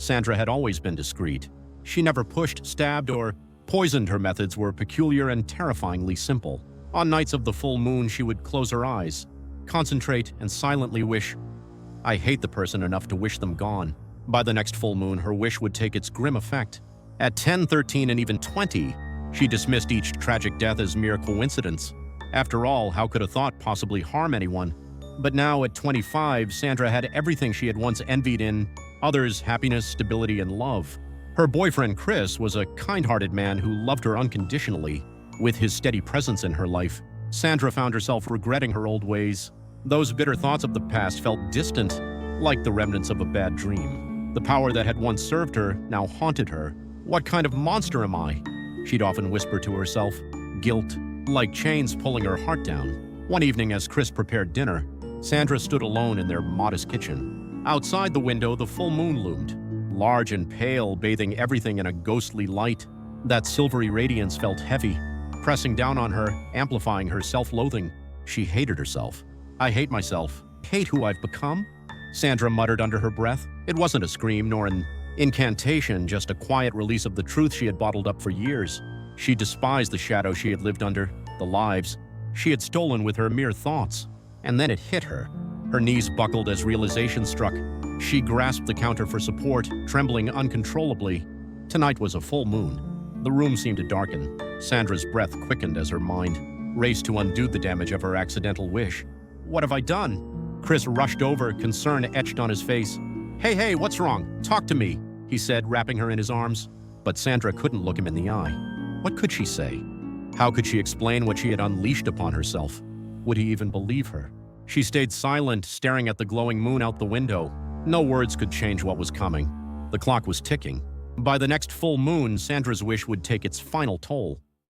Sandra had always been discreet. She never pushed, stabbed, or poisoned. Her methods were peculiar and terrifyingly simple. On nights of the full moon, she would close her eyes, concentrate, and silently wish, "I hate the person enough to wish them gone." By the next full moon, her wish would take its grim effect. At 10, 13, and even 20, she dismissed each tragic death as mere coincidence. After all, how could a thought possibly harm anyone? But now, at 25, Sandra had everything she had once envied in others: happiness, stability, and love. Her boyfriend, Chris, was a kind-hearted man who loved her unconditionally. With his steady presence in her life, Sandra found herself regretting her old ways. Those bitter thoughts of the past felt distant, like the remnants of a bad dream. The power that had once served her now haunted her. "What kind of monster am I?" she'd often whisper to herself. Guilt, like chains pulling her heart down. One evening, as Chris prepared dinner, Sandra stood alone in their modest kitchen. Outside the window, the full moon loomed, large and pale, bathing everything in a ghostly light. That silvery radiance felt heavy, pressing down on her, amplifying her self-loathing. She hated herself. "I hate myself. Hate who I've become?" Sandra muttered under her breath. It wasn't a scream nor an incantation, just a quiet release of the truth she had bottled up for years. She despised the shadow she had lived under, the lives she had stolen with her mere thoughts. And then it hit her. Her knees buckled as realization struck. She grasped the counter for support, trembling uncontrollably. Tonight was a full moon. The room seemed to darken. Sandra's breath quickened as her mind raced to undo the damage of her accidental wish. "What have I done?" Chris rushed over, concern etched on his face. Hey, what's wrong? Talk to me," he said, wrapping her in his arms. But Sandra couldn't look him in the eye. What could she say? How could she explain what she had unleashed upon herself? Would he even believe her? She stayed silent, staring at the glowing moon out the window. No words could change what was coming. The clock was ticking. By the next full moon, Sandra's wish would take its final toll.